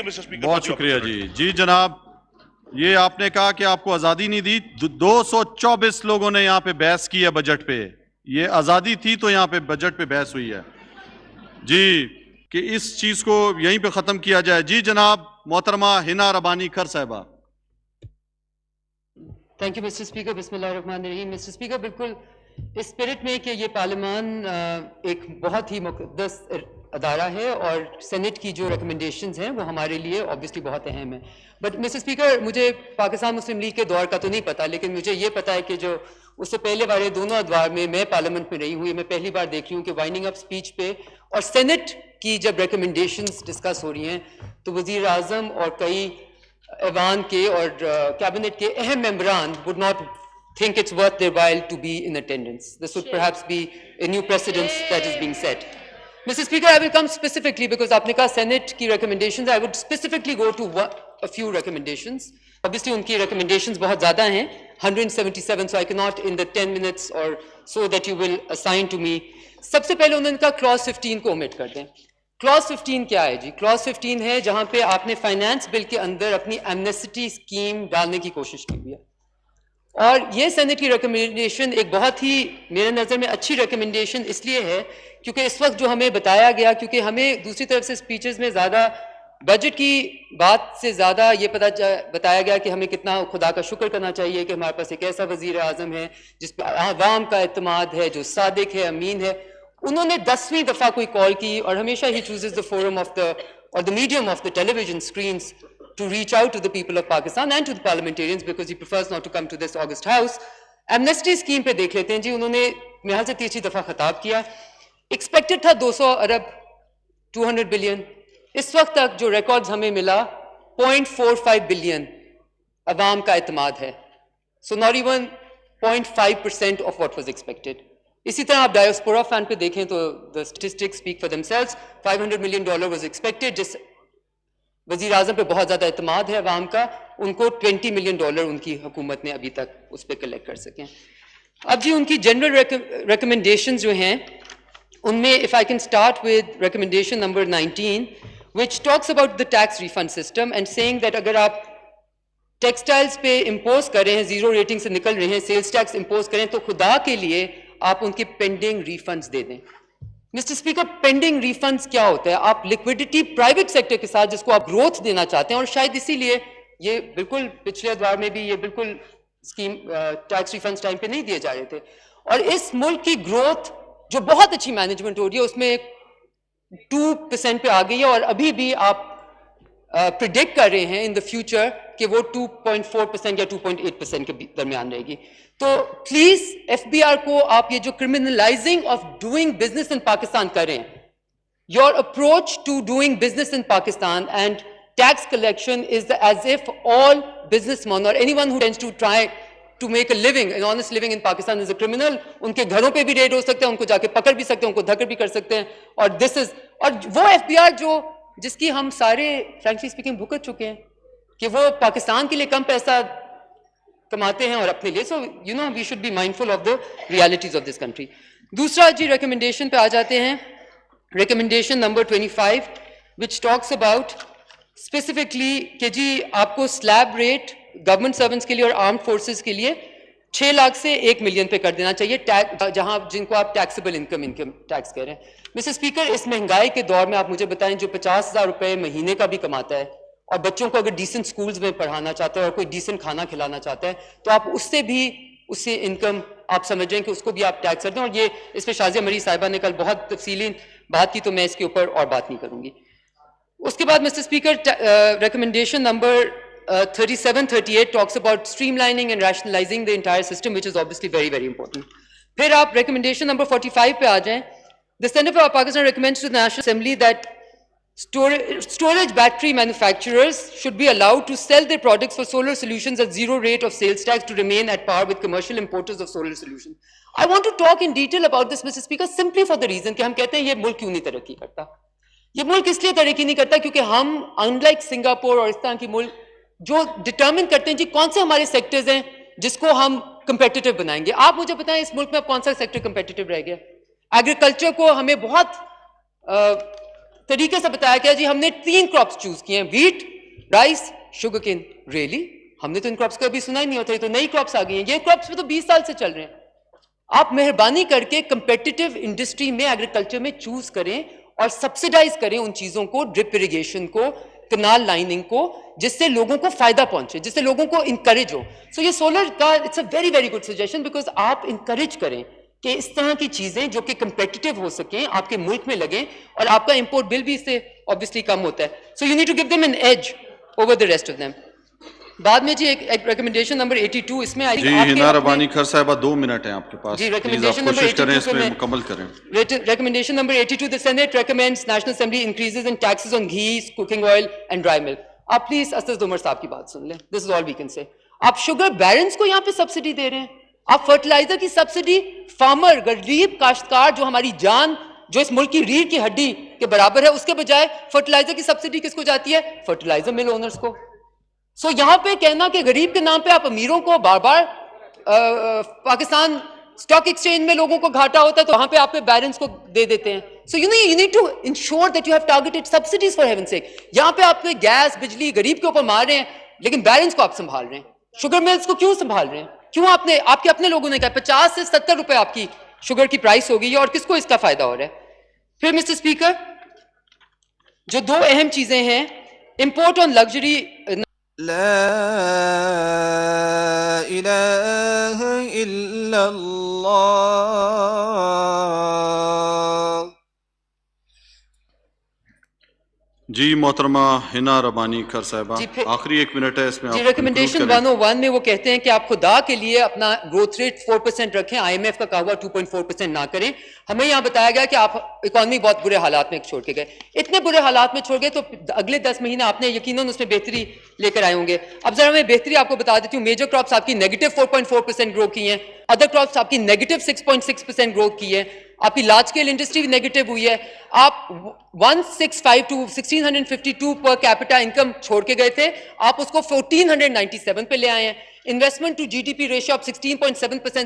بہت شکریہ جی جناب، یہ آپ نے کہا کہ آپ کو آزادی نہیں دی. 224 لوگوں نے یہاں پہ بحث کی ہے بجٹ پہ. یہ آزادی تھی تو یہاں پہ بجٹ پہ بحث ہوئی ہے جی، کہ اس چیز کو یہیں پہ ختم کیا جائے. جی جناب محترمہ ہنا ربانی کھر صاحبہ. Thank you mister speaker. بسم اللہ الرحمن الرحیم. مسٹر اسپیکر، بالکل اس اسپرٹ میں کہ یہ پارلیمان ایک بہت ہی مقدس ادارہ ہے اور سینٹ کی جو ریکمنڈیشنز ہیں وہ ہمارے لیے obviously بہت اہم ہیں. بٹ مسٹر اسپیکر، مجھے پاکستان مسلم لیگ کے دور کا تو نہیں پتا، لیکن مجھے یہ پتا ہے کہ جو اس سے پہلے والے دونوں ادوار میں پارلیمنٹ میں رہی ہوں، میں پہلی بار دیکھ رہی ہوں کہ وائنڈنگ اپ اسپیچ پہ اور سینٹ کی جب ریکمنڈیشنز ڈسکس ہو رہی ہیں تو وزیر اعظم اور کئی ایوان کے اور کیبنٹ کے اہم ممبران would not think it's worth their while to be in attendance. This would perhaps be a new precedent that is being set. Mr. Speaker, I will come specifically because آپ نے کہا Senate کی recommendations. I would specifically go to a few recommendations. Obviously ان کی recommendations بہت زیادہ ہیں, 177, so I cannot in the 10 minutes or so that you will assign to me. سب سے پہلے انہوں نے کہا clause 15 کو omit کر دیں. کلاس 15 کیا ہے جی؟ کلاس 15 ہے جہاں پہ آپ نے فائنانس بل کے اندر اپنی ایمنسٹی اسکیم ڈالنے کی کوشش کی ہوئی ہے, اور یہ سینٹ کی ریکمنڈیشن ایک بہت ہی میرے نظر میں اچھی ریکمنڈیشن اس لیے ہے کیونکہ اس وقت جو ہمیں بتایا گیا, کیونکہ ہمیں دوسری طرف سے اسپیچز میں زیادہ بجٹ کی بات سے زیادہ یہ بتایا گیا کہ ہمیں کتنا خدا کا شکر کرنا چاہیے کہ ہمارے پاس ایک ایسا وزیر اعظم ہے جس پہ عوام کا اعتماد ہے, جو صادق ہے, امین ہے. انہوں نے 10ویں دفعہ کوئی کال کی اور ہمیشہ ہی chooses the forum of the or the medium of the television screens to reach out to the people of Pakistan and to the parliamentarians because he prefers not to come to this August House. Amnesty scheme پہ دیکھ لیتے ہیں جی, انہوں نے محض سے تیسری دفعہ خطاب کیا. ایکسپیکٹڈ تھا 200 ارب 200 بلین, اس وقت تک جو ریکارڈز ہمیں ملا 0.45 بلین عوام کا اعتماد ہے. So not even 0.5% of what was expected. اسی طرح آپ ڈائسپورا فنڈ پہ دیکھیں تو the statistics speak for themselves. $500 million was expected. جس وزیر اعظم پہ بہت زیادہ اعتماد ہے عوام کا, ان کو $20 million ان کی حکومت نے ابھی تک اس پہ کلیکٹ کر سکیں. اب جی ان کی جنرل ریکمنڈیشنز جو ہیں ان میں if I can start with recommendation number 19 which talks about the tax refund system and saying that اگر آپ ٹیکسٹائلز پہ امپوز کر رہے ہیں, زیرو ریٹنگ سے نکل رہے ہیں, سیلز ٹیکس امپوز کریں تو خدا کے لیے آپ ان کے پینڈنگ ریفنڈز دے دیں. مسٹر اسپیکر, پینڈنگ ریفنڈز کیا ہوتا ہے؟ آپ لیکوڈیٹی پرائیویٹ سیکٹر کے ساتھ جس کو آپ گروتھ دینا چاہتے ہیں, اور شاید اسی لیے یہ بالکل پچھلے ادوار میں بھی یہ بالکل اسکیم ٹیکس ریفنڈز ٹائم پہ نہیں دیے جا رہے تھے, اور اس ملک کی گروتھ جو بہت اچھی مینجمنٹ ہو رہی ہے اس میں 2% پہ آ گئی ہے, اور ابھی بھی آپ پریڈکٹ کر رہے ہیں ان دا فیوچر کہ وہ 2.4% یا 2.8% کے درمیان رہے گی. تو پلیز ایف بی آر کو آپ یہ جو criminalizing of doing business in Pakistan کریں, your approach to doing business in Pakistan and tax collection is as if all businessmen اور anyone who tends to try to make a living, an honest living in Pakistan is a criminal. ان کے گھروں پہ بھی red ہو سکتے ہیں, ان کو جا کے پکڑ بھی سکتے ہیں, ان کو دھکڑ بھی کر سکتے ہیں, اور دس از, اور وہ ایف بی آر جو جس کی ہم سارے فرینکلی اسپیکنگ بھگت چکے ہیں کہ وہ پاکستان کے لیے کم پیسہ کماتے ہیں اور اپنے لیے, so you know we should be mindful of the realities of this country. دوسرا جی ریکمنڈیشن پہ آ جاتے ہیں, recommendation number 25 which talks about specifically کہ جی آپ کو سلیب ریٹ گورنمنٹ سرونٹس کے لیے اور آرمڈ فورسز کے لیے 6 لاکھ سے 1 ملین پہ کر دینا چاہیے, جہاں جن کو آپ ٹیکسیبل انکم ٹیکس کہہ رہے ہیں. مسٹر اسپیکر, اس مہنگائی کے دور میں آپ مجھے بتائیں جو 50,000 روپے مہینے کا بھی کماتا ہے اور بچوں کو اگر ڈیسنٹ سکولز میں پڑھانا چاہتا ہے اور کوئی ڈیسنٹ کھانا کھلانا چاہتا ہے تو آپ اس سے بھی اس سے انکم آپ سمجھ رہے ہیں کہ اس کو بھی آپ ٹیکس کر دیں, اور یہ اس پہ شازیہ مری صاحبہ نے کل بہت تفصیلی بات کی تو میں اس کے اوپر اور بات نہیں کروں گی. اس کے بعد mister speaker recommendation number 3738 talks about streamlining and rationalizing the entire system, which is obviously very, very important. پھر آپ ریکمنڈیشن نمبر 45 پہ آ جائیں. The Senate for Pakistan recommends to the National Assembly that storage battery manufacturers should be allowed to sell their products for solar solutions at zero rate of sales tax to remain at par with commercial importers of solar solutions. I want to talk in detail about this, Mr. Speaker, simply for the reason کہ ہم کہتے ہیں یہ ملک کیوں نہیں ترقی کرتا. یہ ملک اس لیے ترقی نہیں کرتا کیونکہ ہم unlike سنگاپور اور اس طرح کی ملک جو ڈٹرمن کرتے ہیں جی کون سے ہمارے سیکٹرز ہیں جس کو ہم کمپیٹیٹو بنائیں گے. آپ مجھے بتائیں اس ملک میں اب کون سا سیکٹر کمپیٹیٹو رہ گیا؟ ایگریکلچر کو ہمیں بہت طریقے سے بتایا گیا جی ہم نے 3 کراپس چوز کیے ہیں, wheat, rice, sugar cane. Really ہم نے تو ان کراپس کا ابھی سنا ہی نہیں ہوتا, یہ تو نئی کراپس آ گئی ہیں. یہ کراپس پہ تو 20 سال سے چل رہے ہیں. آپ مہربانی کر کے کمپیٹیٹو انڈسٹری میں ایگریکلچر میں چوز کریں اور سبسیڈائز کریں ان چیزوں کو, ڈرپ اریگیشن کو, کنال لائننگ کو, جس سے لوگوں کو فائدہ پہنچے, جس سے لوگوں کو انکریج ہو. سو یہ سولر کا it's a very very good suggestion, because آپ انکریج کریں کہ اس طرح کی چیزیں جو کہ کمپیٹیٹو ہو سکیں آپ کے ملک میں لگیں, اور آپ کا امپورٹ بل بھی اس سے obviously کم ہوتا ہے. So you need to give them an edge over the rest of them. بعد میں جی ایک ریکمنڈیشن نمبر 82 اس میں جی ہنا ربانی خر صاحبہ 2 منٹ ہیں آپ کے پاس, جی پلیز آپ ریکمنڈیشن نمبر کوشش کریں 82 اس پہ میں میں مکمل کریں. Recommendation number 82, the Senate recommends National Assembly increases in taxes on ghee, cooking oil and dry milk. آپ پلیز اسد عمر صاحب کی بات سن لیں. This is all we can say. آپ شوگر بیرنز کو یہاں پہ سبسڈی دے رہے ہیں, آپ فرٹیلائزر کی سبسڈی فارمر, غریب کاشتکار جو ہماری جان, جو اس ملک کی ریڑھ کی ہڈی کے برابر ہے, اس کے بجائے فرٹیلائزر کی سبسڈی کس کو جاتی ہے؟ فرٹیلائزر مل اونرز کو. سو یہاں پہ کہنا کہ غریب کے نام پہ آپ امیروں کو بار بار پاکستان اسٹاک ایکسچینج میں لوگوں کو گھاٹا ہوتا ہے تو وہاں پہ آپ پہ بیرنس کو دے دیتے ہیں. So you need to ensure that you have targeted subsidies for heaven sake. یہاں پہ آپ پہ گیس, بجلی غریب کے اوپر مار رہے ہیں, لیکن بیرنس کو آپ سنبھال رہے ہیں. شوگر ملز کو کیوں سنبھال رہے ہیں؟ کیوں آپ کے اپنے لوگوں نے کہا 50 سے 70 روپے آپ کی شوگر کی پرائس ہو گئی ہے, اور کس کو اس کا فائدہ ہو رہا ہے؟ پھر مسٹر اسپیکر جو 2 اہم چیزیں ہیں, امپورٹ آن لگژری. لا إله إلا الله. جی محترمہ ہنا ربانی خر صاحبہ, آخری 1 منٹ ہے, اس میں جی آپ ریکمنڈیشن 101 میں وہ کہتے ہیں کہ آپ خدا کے لیے اپنا گروتھ ریٹ 4% رکھیں, آئی ایم ایف کا کہا ہوا 2.4% نہ کریں. ہمیں یہاں بتایا گیا کہ آپ اکانومی بہت برے حالات میں چھوڑ کے گئے, اتنے برے حالات میں چھوڑ گئے تو اگلے 10 مہینے آپ نے یقیناً اس میں بہتری لے کر آئے ہوں گے. اب ذرا میں بہتری آپ کو بتا دیتی ہوں. میجر کراپس آپ کی نیگیٹو 4.4% گرو کی ہیں, ادر کراپس آپ کی نیگیٹو 6.6% گروتھ کی ہے, آپ کی لارج اسکیل انڈسٹری نیگیٹو ہوئی ہے. آپ 1652 پر کیپٹا انکم چھوڑ کے گئے تھے, آپ اس کو 1497 پہ لے آئے ہیں. انویسٹمنٹ ٹو جی ڈی پی ریشو آپ 16.7% سے